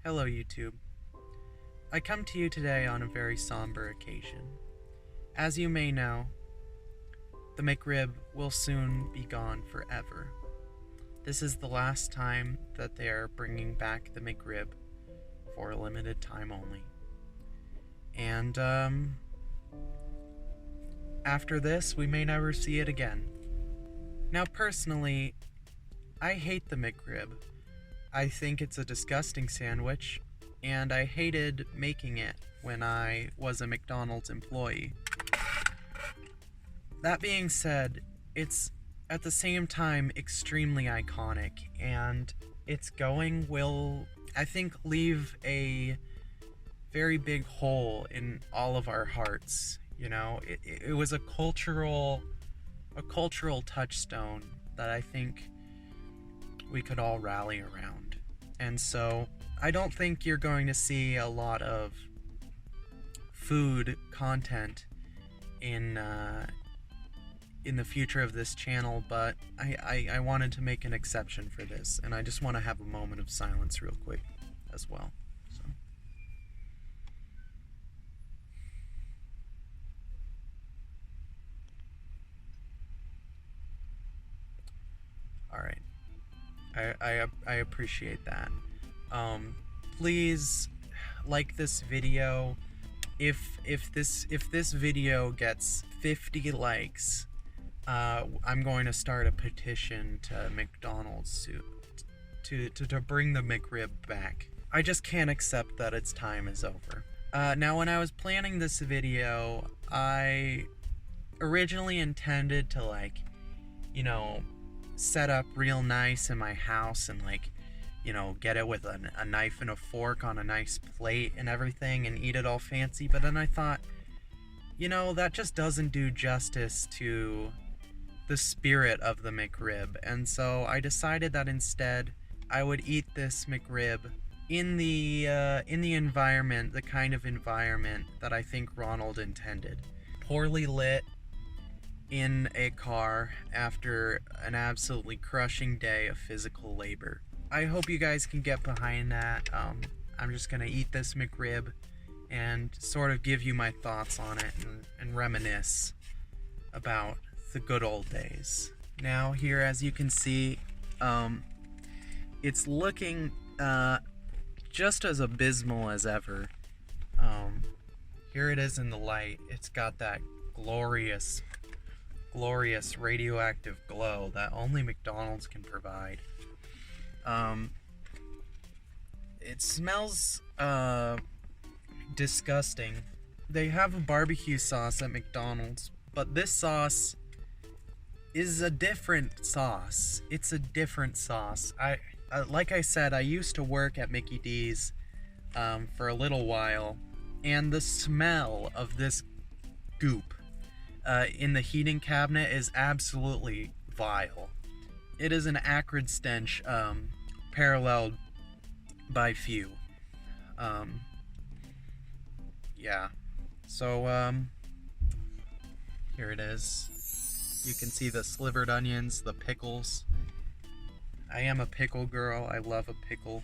Hello YouTube. I come to you today on a very somber occasion. As you may know, the McRib will soon be gone forever. This is the last time that they are bringing back the McRib for a limited time only. And after this, we may never see it again. Now personally, I hate the McRib. I think it's a disgusting sandwich, and I hated making it when I was a McDonald's employee. That being said, it's at the same time extremely iconic, and its going will, I think, leave a very big hole in all of our hearts. You know, it was a cultural touchstone that I think we could all rally around. And so I don't think you're going to see a lot of food content in the future of this channel, but I wanted to make an exception for this, and I just want to have a moment of silence real quick as well. So all right. I appreciate that. Please like this video. If this video gets 50 likes, I'm going to start a petition to McDonald's to bring the McRib back. I just can't accept that its time is over. Now, when I was planning this video, I originally intended to, like, you know, set up real nice in my house and, like, you know, get it with a knife and a fork on a nice plate and everything and eat it all fancy. But then I thought, you know, that just doesn't do justice to the spirit of the McRib. And so I decided that instead I would eat this McRib in the environment, the kind of environment that I think Ronald intended. Poorly lit, in a car after an absolutely crushing day of physical labor. I hope you guys can get behind that. I'm just gonna eat this McRib and sort of give you my thoughts on it and reminisce about the good old days. Now here, as you can see, it's looking just as abysmal as ever. Here it is in the light. It's got that glorious radioactive glow that only McDonald's can provide. It smells disgusting. They have a barbecue sauce at McDonald's, but this sauce is a different sauce. It's a different sauce. Like I said, I used to work at Mickey D's for a little while, and the smell of this goop in the heating cabinet is absolutely vile. It is an acrid stench, paralleled by few. Yeah. So, here it is. You can see the slivered onions, the pickles. I am a pickle girl. I love a pickle.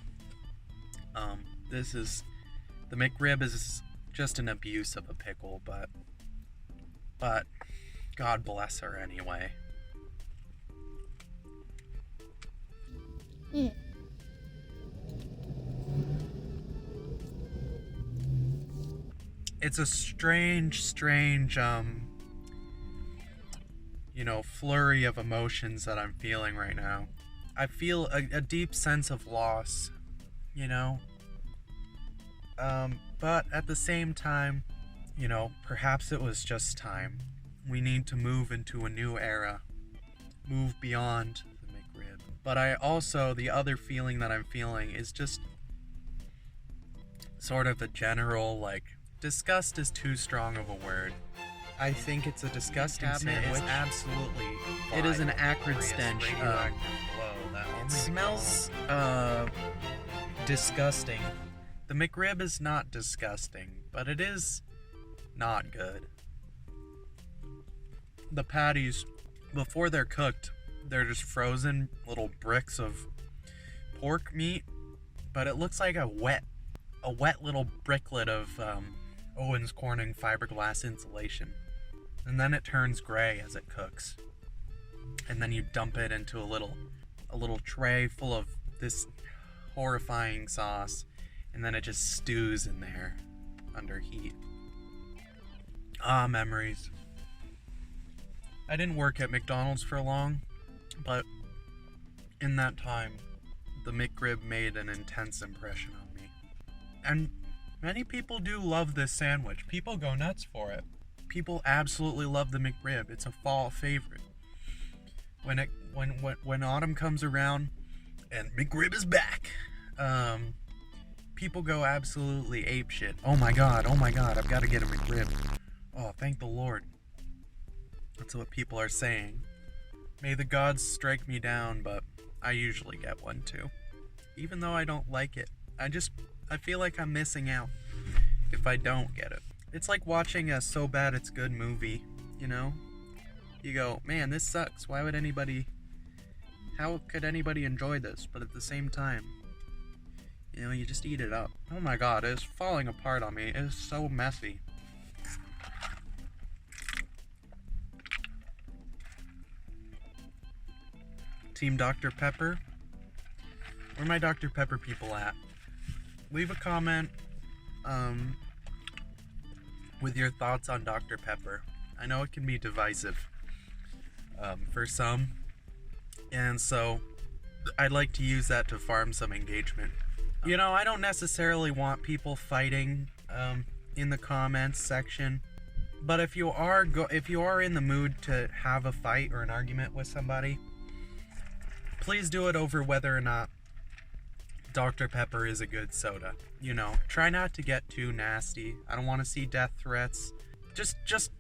The McRib is just an abuse of a pickle, but God bless her anyway. It's a strange, you know, flurry of emotions that I'm feeling right now. I feel a deep sense of loss, you know? But at the same time, you know, perhaps it was just time. We need to move into a new era. Move beyond the McRib. But I also, the other feeling that I'm feeling is just sort of a general, like, disgust is too strong of a word. I think it's a disgusting sandwich. Absolutely. It is an acrid stench. It smells disgusting. The McRib is not disgusting, but it is not good. The patties, before they're cooked, they're just frozen little bricks of pork meat, but it looks like a wet little bricklet of Owens Corning fiberglass insulation. And then it turns gray as it cooks. And then you dump it into a little tray full of this horrifying sauce, and then it just stews in there under heat. Ah, memories. I didn't work at McDonald's for long, but in that time, the McRib made an intense impression on me. And many people do love this sandwich. People go nuts for it. People absolutely love the McRib. It's a fall favorite. When autumn comes around and McRib is back, people go absolutely apeshit. Oh my god, I've got to get a McRib. Oh, thank the Lord. That's what people are saying. May the gods strike me down, but I usually get one too. Even though I don't like it. I feel like I'm missing out if I don't get it. It's like watching a So Bad It's Good movie, you know? You go, man, this sucks. How could anybody enjoy this? But at the same time, you know, you just eat it up. Oh my god, it's falling apart on me. It's so messy. Team Dr. Pepper? Where are my Dr. Pepper people at? Leave a comment with your thoughts on Dr. Pepper. I know it can be divisive for some, and so I'd like to use that to farm some engagement. You know, I don't necessarily want people fighting in the comments section, but if you are in the mood to have a fight or an argument with somebody, please do it over whether or not Dr. Pepper is a good soda. You know, try not to get too nasty. I don't want to see death threats. Just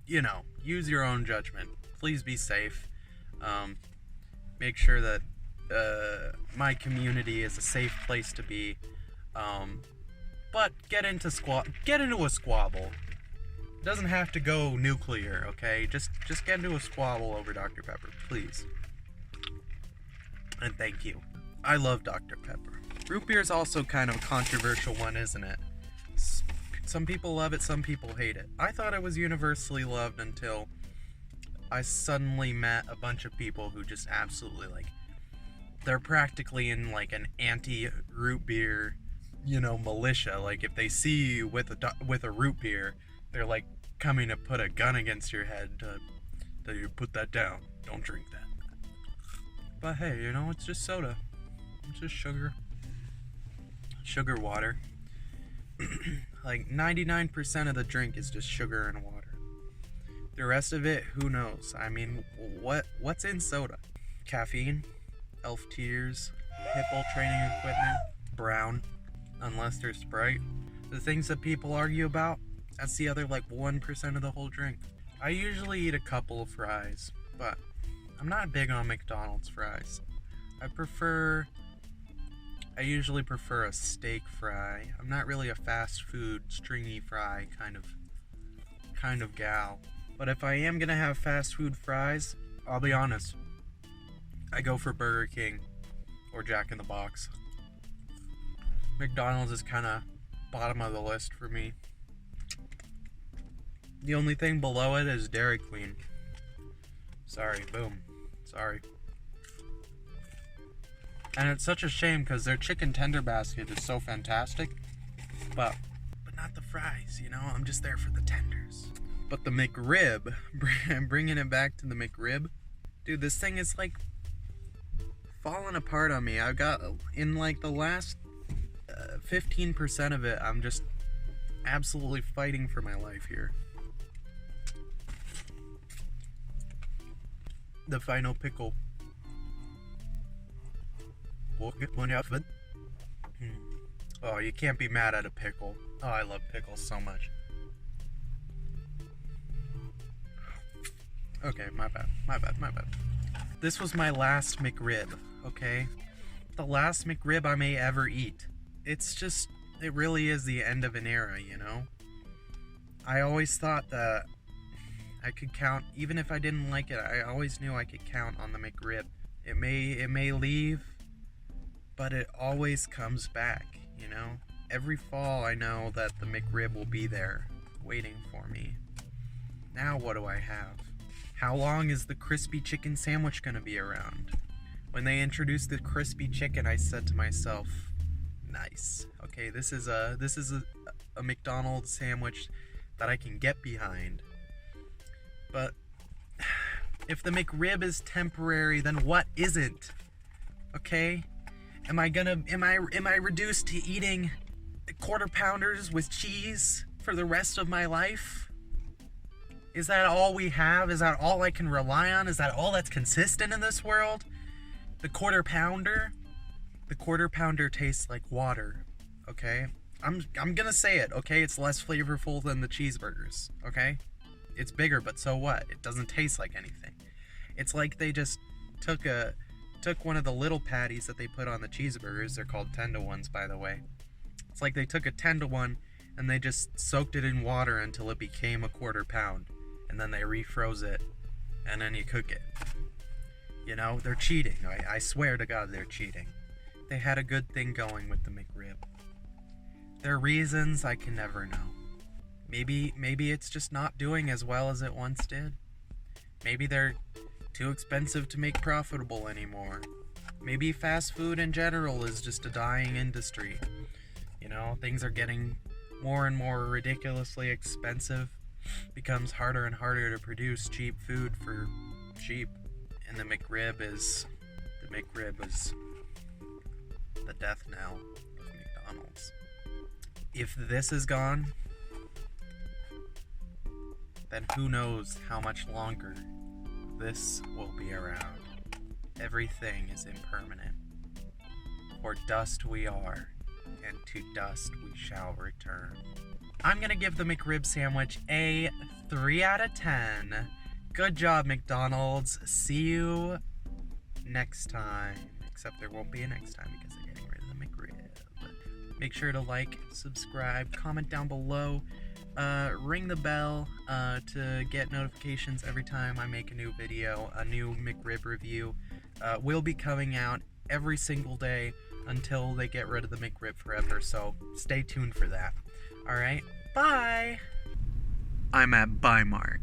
you know, use your own judgment. Please be safe. Make sure that my community is a safe place to be. But get into a squabble. It doesn't have to go nuclear, okay? Just get into a squabble over Dr. Pepper, please. And thank you. I love Dr. Pepper. Root beer is also kind of a controversial one, isn't it? Some people love it, some people hate it. I thought it was universally loved until I suddenly met a bunch of people who just absolutely, like, they're practically in, like, an anti-root beer, you know, militia. Like, if they see you with a root beer, they're, like, coming to put a gun against your head to you put that down. Don't drink that. But hey, you know, it's just soda. It's just sugar water. Like 99% of the drink is just sugar and water. The rest of it, who knows? I mean, what's in soda? Caffeine, elf tears, hippo training equipment, brown, unless there's Sprite. The things that people argue about, that's the other like 1% of the whole drink. I usually eat a couple of fries, but I'm not big on McDonald's fries. I usually prefer a steak fry. I'm not really a fast food, stringy fry kind of gal. But if I am gonna have fast food fries, I'll be honest, I go for Burger King or Jack in the Box. McDonald's is kind of bottom of the list for me. The only thing below it is Dairy Queen. Sorry, boom. Sorry. And it's such a shame because their chicken tender basket is so fantastic, but not the fries, you know? I'm just there for the tenders. But the McRib, bringing it back to the McRib, dude, this thing is like falling apart on me. I've got, in like the last 15% of it, I'm just absolutely fighting for my life here. The final pickle. Oh, you can't be mad at a pickle. Oh, I love pickles so much. Okay, my bad. This was my last McRib, okay? The last McRib I may ever eat. It really is the end of an era, you know? I always thought that I could count, even if I didn't like it, I always knew I could count on the McRib. It may leave, but it always comes back, you know? Every fall I know that the McRib will be there, waiting for me. Now what do I have? How long is the crispy chicken sandwich gonna be around? When they introduced the crispy chicken, I said to myself, nice. Okay, this is a McDonald's sandwich that I can get behind. But if the McRib is temporary, then what isn't? Okay? Am I reduced to eating quarter pounders with cheese for the rest of my life? Is that all we have? Is that all I can rely on? Is that all that's consistent in this world? The quarter pounder? The quarter pounder tastes like water, okay? I'm gonna say it, okay? It's less flavorful than the cheeseburgers, okay? It's bigger, but so what? It doesn't taste like anything. It's like they just took one of the little patties that they put on the cheeseburgers. They're called 10-to-1s, by the way. It's like they took a 10-to-1 and they just soaked it in water until it became a quarter pound. And then they refroze it, and then you cook it. You know, they're cheating. I swear to God, they're cheating. They had a good thing going with the McRib. Their reasons, I can never know. Maybe it's just not doing as well as it once did. Maybe they're too expensive to make profitable anymore. Maybe fast food in general is just a dying industry. You know, things are getting more and more ridiculously expensive. Becomes harder and harder to produce cheap food for cheap. And the McRib is the death knell of McDonald's. If this is gone, then who knows how much longer this will be around. Everything is impermanent. For dust we are, and to dust we shall return. I'm gonna give the McRib sandwich a 3 out of 10. Good job, McDonald's. See you next time. Except there won't be a next time because they're getting rid of the McRib. Make sure to like, subscribe, comment down below, ring the bell to get notifications every time I make a new video. A new McRib review will be coming out every single day until they get rid of the McRib forever, so stay tuned for that. Alright, bye! I'm at Bye Mark.